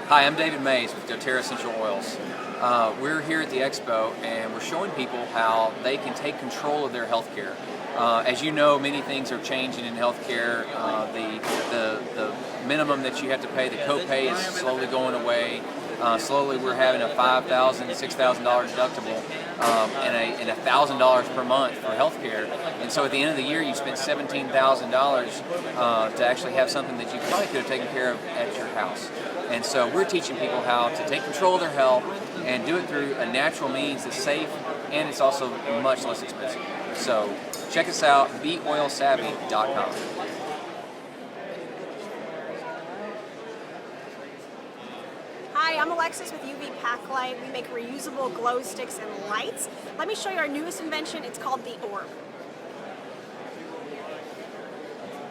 Hi, I'm David Mays with DoTERRA Essential Oils. We're here at the Expo and we're showing people how they can take control of their healthcare. As you know, many things are changing in healthcare. The minimum that you have to pay, the copay is slowly going away. Slowly we're having a $5,000, $6,000 deductible and $1,000 per month for healthcare. And so at the end of the year you spent $17,000 to actually have something that you probably could have taken care of at your house. And so we're teaching people how to take control of their health and do it through a natural means that's safe and it's also much less expensive. So check us out, beoilsavvy.com. Hi, I'm Alexis with UV Pack Light. We make reusable glow sticks and lights. Let me show you our newest invention. It's called the Orb.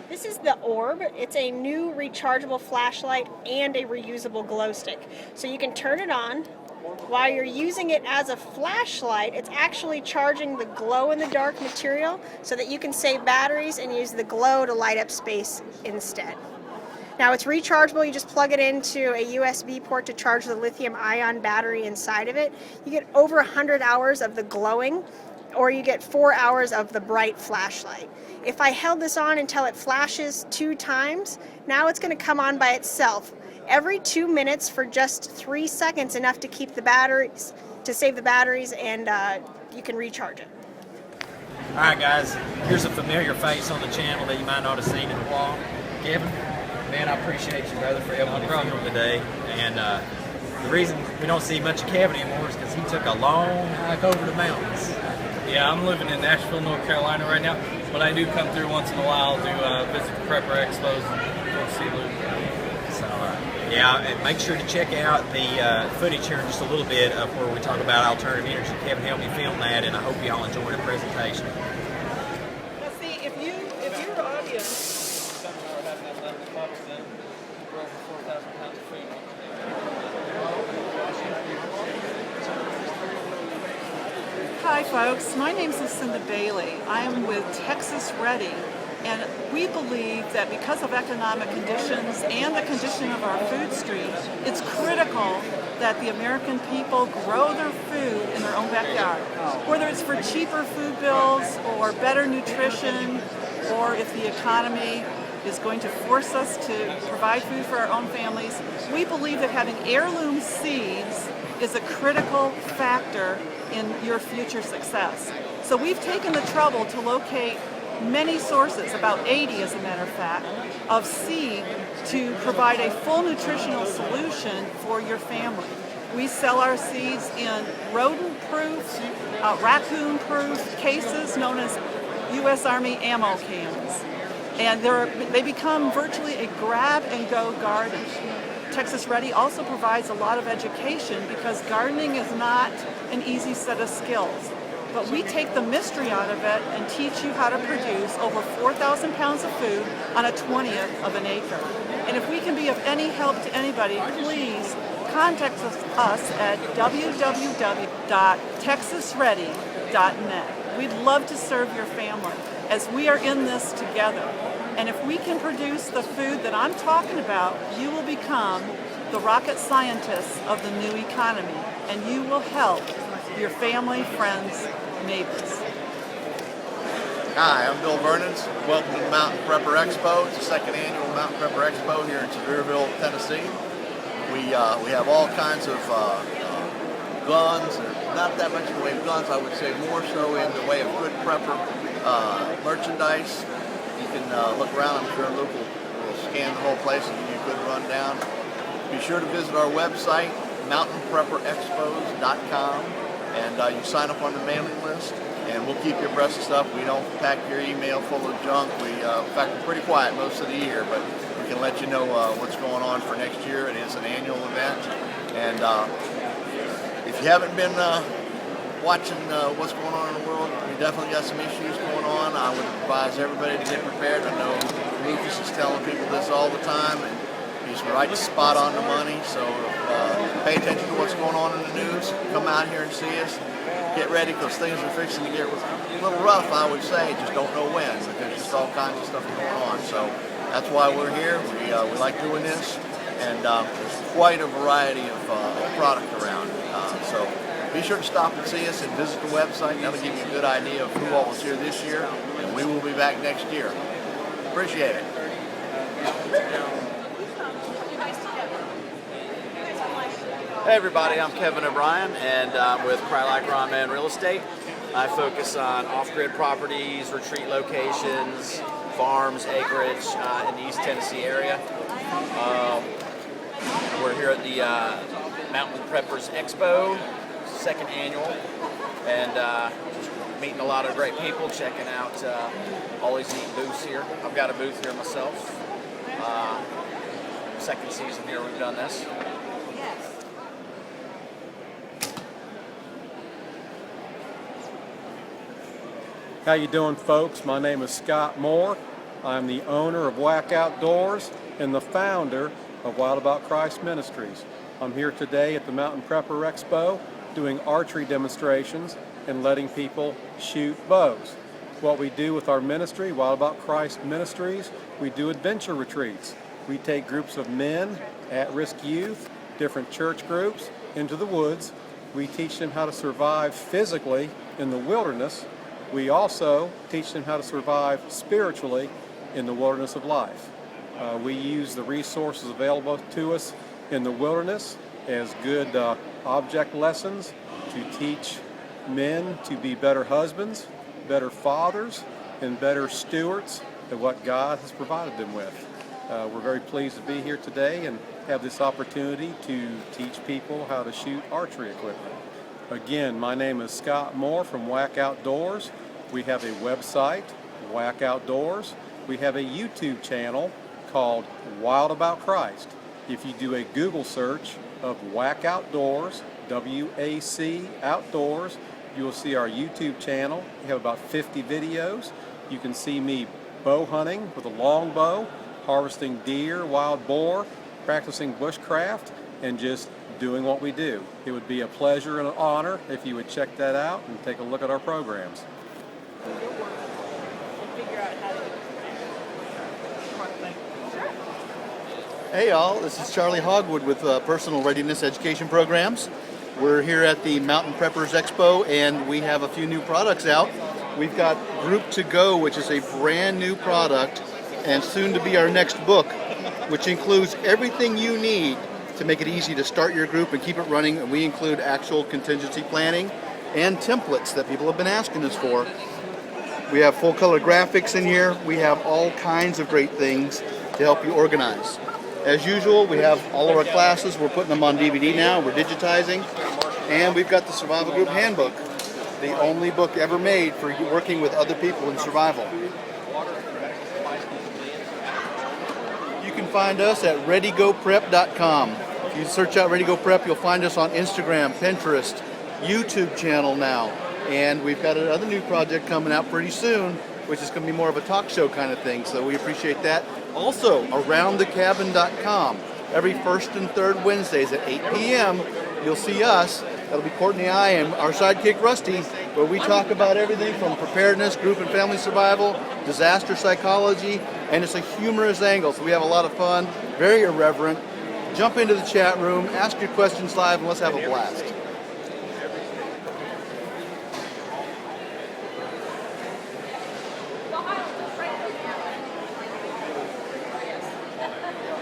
This is the Orb. It's a new rechargeable flashlight and a reusable glow stick. So you can turn it on. While you're using it as a flashlight, it's actually charging the glow-in-the-dark material so that you can save batteries and use the glow to light up space instead. Now it's rechargeable. You just plug it into a USB port to charge the lithium-ion battery inside of it. You get over 100 hours of the glowing, or you get 4 hours of the bright flashlight. If I held this on until it flashes 2 times, now it's going to come on by itself. Every 2 minutes for just 3 seconds, enough to keep the batteries, to save the batteries, and you can recharge it. Alright guys, here's a familiar face on the channel that you might not have seen in a while. Kevin, man, I appreciate you, brother, for helping me film today. And the reason we don't see much of Kevin anymore is because he took a long hike over the mountains. Yeah, I'm living in Nashville, North Carolina right now, but I do come through once in a while to visit the Prepper Expos and see Luke. So, yeah, and make sure to check out the footage here in just a little bit of where we talk about alternative energy. Kevin helped me film that, and I hope you all enjoy the presentation. Now see, if your audience... Hi folks, my name is Lucinda Bailey. I am with Texas Ready, and we believe that because of economic conditions and the condition of our food stream, it's critical that the American people grow their food in their own backyard. Whether it's for cheaper food bills or better nutrition, or if the economy is going to force us to provide food for our own families, we believe that having heirloom seeds is a critical factor in your future success. So we've taken the trouble to locate many sources, about 80 as a matter of fact, of seed to provide a full nutritional solution for your family. We sell our seeds in rodent-proof, raccoon-proof cases known as U.S. Army ammo cans. And they become virtually a grab-and-go garden. Texas Ready also provides a lot of education because gardening is not an easy set of skills. But we take the mystery out of it and teach you how to produce over 4,000 pounds of food on a 20th of an acre. And if we can be of any help to anybody, please contact us at www.texasready.net. We'd love to serve your family as we are in this together. And if we can produce the food that I'm talking about, you will become the rocket scientists of the new economy, and you will help your family, friends, neighbors. Hi, I'm Bill Vernons. Welcome to the Mountain Prepper Expo. It's the second annual Mountain Prepper Expo here in Sevierville, Tennessee. We have all kinds of guns, not that much in the way of guns, I would say more so in the way of good prepper merchandise. You can look around. I'm sure Luke will scan the whole place and give you a good rundown. Be sure to visit our website, mountainprepperexpos.com, and you sign up on the mailing list, and we'll keep you abreast of stuff. We don't pack your email full of junk. In fact, we're pretty quiet most of the year, but we can let you know what's going on for next year. It is an annual event, and if you haven't been watching what's going on in the world, we definitely got some issues going on. I would advise everybody to get prepared. I know Lucas is telling people this all the time, and he's right spot on the money. So pay attention to what's going on in the news. Come out here and see us. Get ready, because things are fixing to get a little rough, I would say. Just don't know when, because there's just all kinds of stuff going on. So that's why we're here. We like doing this. and there's quite a variety of product around. So be sure to stop and see us and visit the website. That'll give you a good idea of who all was here this year, and we will be back next year. Appreciate it. Hey everybody, I'm Kevin O'Brien, and I'm with Cry Like Real Estate. I focus on off-grid properties, retreat locations, farms, acreage in the East Tennessee area. We're here at the Mountain Preppers Expo, 2nd annual, and meeting a lot of great people, checking out all these neat booths here. I've got a booth here myself. 2nd season here we've done this. How you doing, folks? My name is Scott Moore. I'm the owner of Whack Outdoors and the founder of Wild About Christ Ministries. I'm here today at the Mountain Prepper Expo doing archery demonstrations and letting people shoot bows. What we do with our ministry, Wild About Christ Ministries, we do adventure retreats. We take groups of men, at-risk youth, different church groups into the woods. We teach them how to survive physically in the wilderness. We also teach them how to survive spiritually in the wilderness of life. We use the resources available to us in the wilderness as good object lessons to teach men to be better husbands, better fathers, and better stewards of what God has provided them with. We're very pleased to be here today and have this opportunity to teach people how to shoot archery equipment. Again, my name is Scott Moore from Whack Outdoors. We have a website, Whack Outdoors. We have a YouTube channel called Wild About Christ. If you do a Google search of Whack Outdoors, W-A-C Outdoors, you will see our YouTube channel. We have about 50 videos. You can see me bow hunting with a long bow, harvesting deer, wild boar, practicing bushcraft, and just doing what we do. It would be a pleasure and an honor if you would check that out and take a look at our programs. Hey y'all, this is Charlie Hogwood with Personal Readiness Education Programs. We're here at the Mountain Preppers Expo and we have a few new products out. We've got Group to Go, which is a brand new product and soon to be our next book, which includes everything you need to make it easy to start your group and keep it running. And we include actual contingency planning and templates that people have been asking us for. We have full color graphics in here. We have all kinds of great things to help you organize. As usual, we have all of our classes. We're putting them on DVD now. We're digitizing. And we've got the Survival Group Handbook, the only book ever made for working with other people in survival. You can find us at ReadyGoPrep.com. If you search out ReadyGoPrep, you'll find us on Instagram, Pinterest, YouTube channel now. And we've got another new project coming out pretty soon, which is going to be more of a talk show kind of thing, so we appreciate that. Also, AroundTheCabin.com. Every first and third Wednesdays at 8 p.m., you'll see us. That'll be Courtney, I, and our sidekick Rusty, where we talk about everything from preparedness, group and family survival, disaster psychology, and it's a humorous angle, so we have a lot of fun, very irreverent. Jump into the chat room, ask your questions live, and let's have a blast.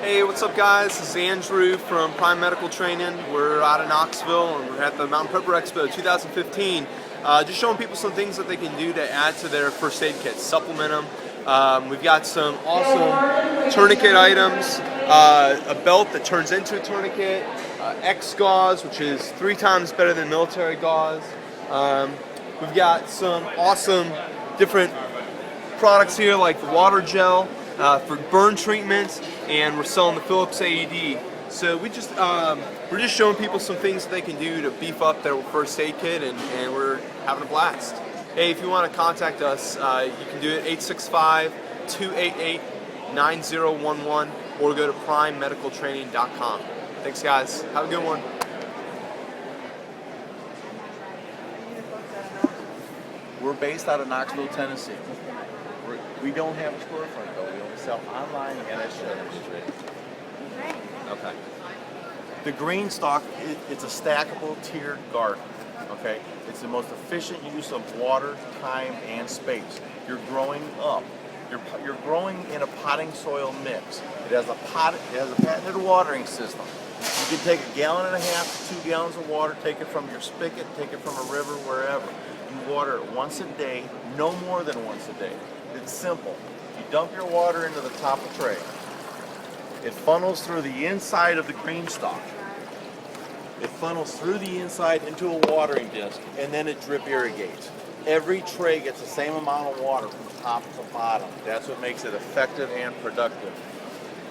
Hey, what's up guys? This is Andrew from Prime Medical Training. We're out of Knoxville and we're at the Mountain Prepper Expo 2015. Just showing people some things that they can do to add to their first aid kits, supplement them. We've got some awesome tourniquet items, a belt that turns into a tourniquet, X gauze, which is 3 times better than military gauze. We've got some awesome different products here like the water gel for burn treatments, and we're selling the Philips AED. So we're just showing people some things that they can do to beef up their first aid kit, and we're having a blast. Hey, if you want to contact us, you can do it 865-288-9011 or go to primemedicaltraining.com. Thanks guys. Have a good one. We're based out of Knoxville, Tennessee. We don't have a storefront though. We only sell online and at Sherman Street. Okay. The Greenstock, it's a stackable tiered garden. Okay. It's the most efficient use of water, time, and space. You're growing up. You're growing in a potting soil mix. It has a patented watering system. You can take 1.5 gallons to 2 gallons of water, take it from your spigot, take it from a river, wherever. You water it once a day, no more than once a day. It's simple. You dump your water into the top of the tray. It funnels through the inside of the Greenstock. It funnels through the inside into a watering disc, and then it drip irrigates. Every tray gets the same amount of water from top to bottom. That's what makes it effective and productive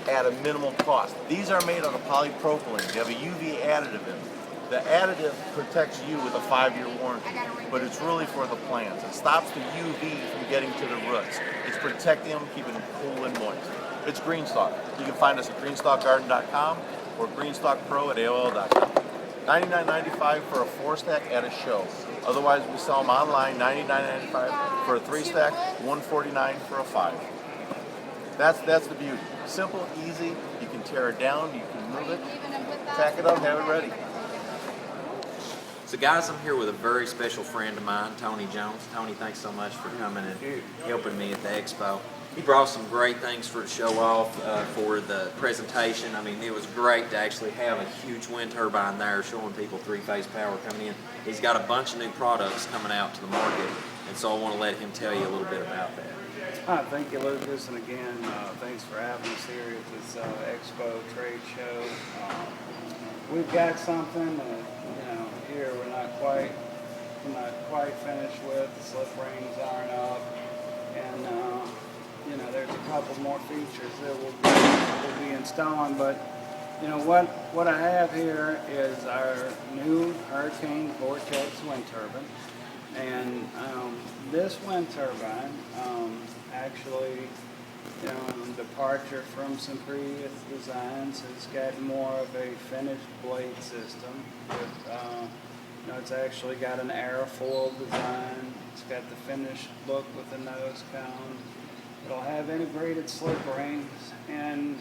at a minimal cost. These are made out of polypropylene. They have a UV additive in them. The additive protects you with a 5-year warranty, but it's really for the plants. It stops the UV from getting to the roots. It's protecting them, keeping them cool and moist. It's Greenstock. You can find us at greenstockgarden.com or greenstockpro at AOL.com. $99.95 for a 4-stack at a show. Otherwise, we sell them online, $99.95 for a 3-stack, $149 for a 5. That's the beauty. Simple, easy. You can tear it down, you can move it, tack it up, have it ready. So guys, I'm here with a very special friend of mine, Tony Jones. Tony, thanks so much for coming and helping me at the expo. He brought some great things for to show off for the presentation. I mean, it was great to actually have a huge wind turbine there showing people 3-phase power coming in. He's got a bunch of new products coming out to the market, and so I want to let him tell you a little bit about that. Hi, thank you, Lucas, and again, thanks for having us here at this expo trade show. We've got something that, here we're not quite finished with. The slip rings aren't up, and there's a couple more features that we'll be installing. But what I have here is our new Hurricane Vortex wind turbine, and this wind turbine actually, in departure from some previous designs, has got more of a finished blade system. It's actually got an airfoil design. It's got the finished look with the nose cone. It'll have integrated slip rings, and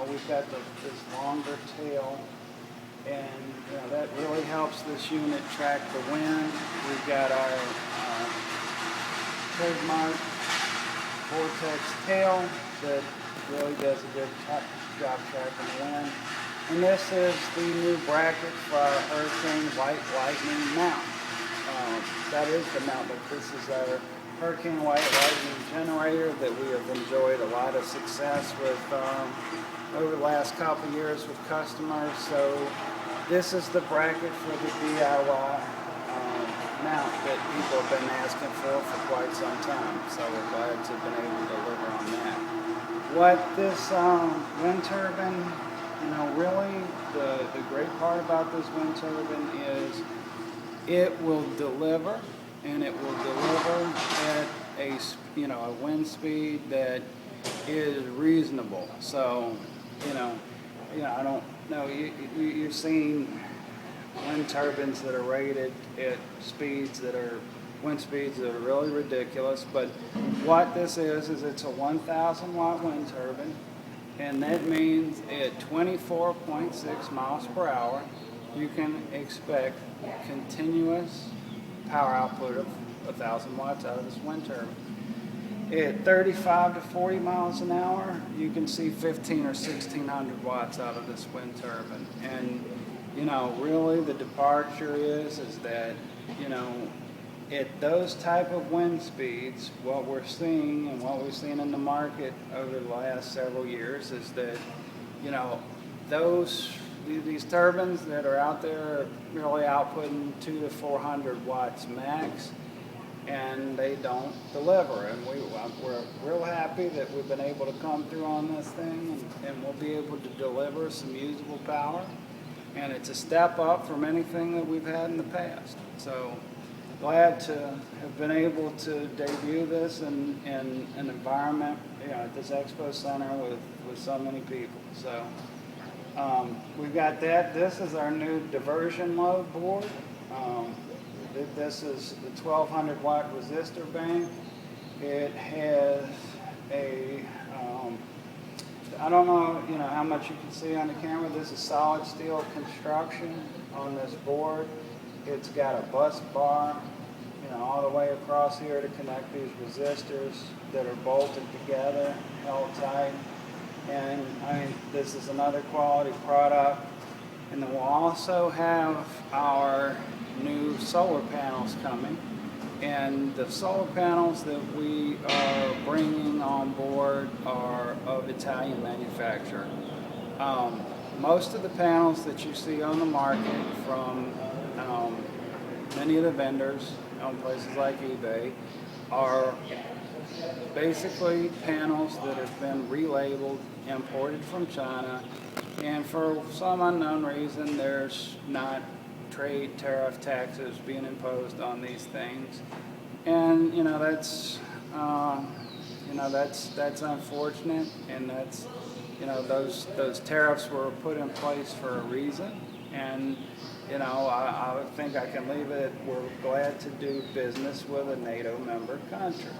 we've got this longer tail, and that really helps this unit track the wind. We've got our trademark Vortex tail that really does a good job tracking the wind. And this is the new bracket for our Hurricane White Lightning mount. That is the mount, but this is our Hurricane White Lightning generator that we have enjoyed a lot of success with over the last couple of years with customers. So this is the bracket for the DIY mount that people have been asking for quite some time. So we're glad to have been able to deliver on that. What this wind turbine, really the great part about this wind turbine is it will deliver, and it will deliver at a wind speed that is reasonable. So I don't know, you're seeing wind turbines that are rated at wind speeds that are really ridiculous. But what this is it's a 1,000 watt wind turbine, and that means at 24.6 miles per hour, you can expect continuous power output of 1,000 watts out of this wind turbine. At 35 to 40 miles an hour, you can see 1,500 or 1,600 watts out of this wind turbine. And really the departure is that at those type of wind speeds, what we're seeing and what we've seen in the market over the last several years is that these turbines that are out there are really outputting 200 to 400 watts max, and they don't deliver. And we're real happy that we've been able to come through on this thing, and we'll be able to deliver some usable power. And it's a step up from anything that we've had in the past. So glad to have been able to debut this in an environment, at this expo center with so many people. So we've got that. This is our new diversion load board. This is the 1,200 watt resistor bank. It has a I don't know, how much you can see on the camera. This is solid steel construction on this board. It's got a bus bar, all the way across here to connect these resistors that are bolted together, held tight. And this is another quality product. And then we'll also have our new solar panels coming. And the solar panels that we are bringing on board are of Italian manufacture. Most of the panels that you see on the market from many of the vendors on places like eBay are basically panels that have been relabeled, imported from China, and for some unknown reason there's not trade tariff taxes being imposed on these things, and that's that's unfortunate, and that's those tariffs were put in place for a reason, and I think I can leave it. We're glad to do business with a NATO member country.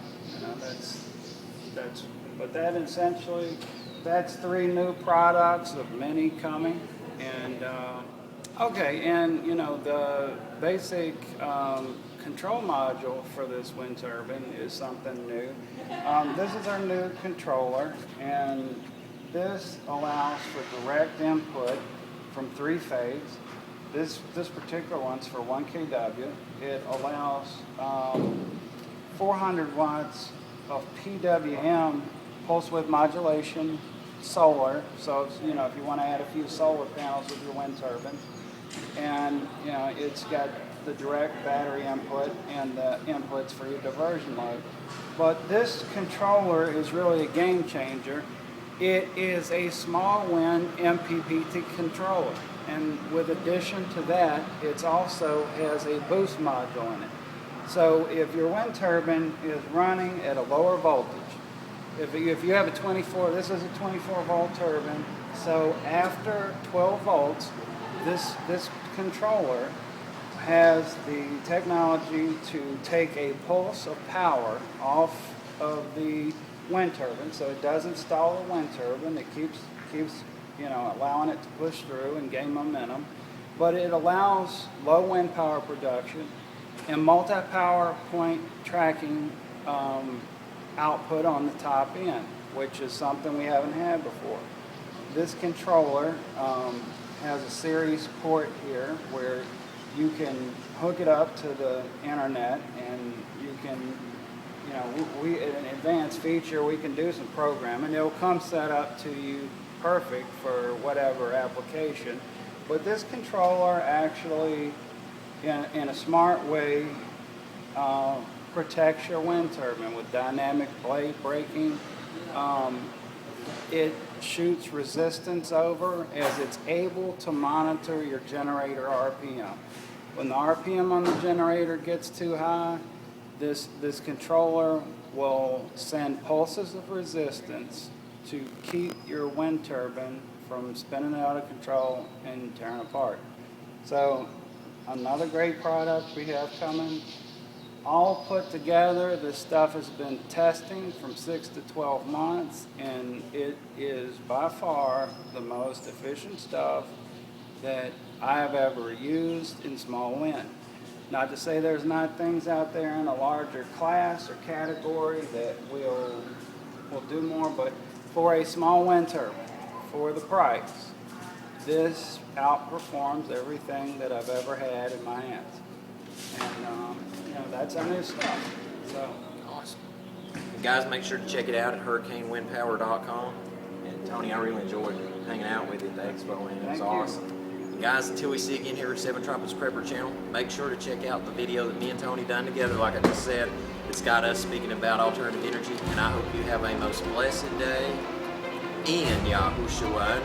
But that essentially, that's 3 new products of many coming, and okay, and the basic control module for this wind turbine is something new. This is our new controller, and this allows for direct input from 3-phase. This particular one's for 1 kW. It allows 400 watts of PWM, pulse width modulation, solar. So if you want to add a few solar panels with your wind turbine, and it's got the direct battery input and the inputs for your diversion load. But this controller is really a game changer. It is a small wind MPPT controller, and with addition to that, it also has a boost module in it. So if your wind turbine is running at a lower voltage, if you have a 24, this is a 24 volt turbine, so after 12 volts, this controller has the technology to take a pulse of power off of the wind turbine, so it doesn't stall the wind turbine. It keeps allowing it to push through and gain momentum, but it allows low wind power production and multi-power point tracking output on the top end, which is something we haven't had before. This controller has a series port here where you can hook it up to the internet, and you can, an advanced feature, we can do some programming. It'll come set up to you perfect for whatever application. But this controller actually, in a smart way, protects your wind turbine with dynamic blade braking. It shoots resistance over as it's able to monitor your generator RPM. When the RPM on the generator gets too high, this controller will send pulses of resistance to keep your wind turbine from spinning out of control and tearing apart. So another great product we have coming. All put together, this stuff has been testing from 6 to 12 months, and it is by far the most efficient stuff that I have ever used in small wind. Not to say there's not things out there in a larger class or category that will do more, but for a small wind turbine, for the price, this outperforms everything that I've ever had in my hands. And that's our new stuff. So awesome. Guys, make sure to check it out at hurricanewindpower.com. And Tony, I really enjoyed hanging out with you at the expo, and it was awesome. And guys, until we see you again here at Seven Trumpets Prepper Channel, make sure to check out the video that me and Tony done together. Like I just said, it's got us speaking about alternative energy, and I hope you have a most blessed day in Yahushua.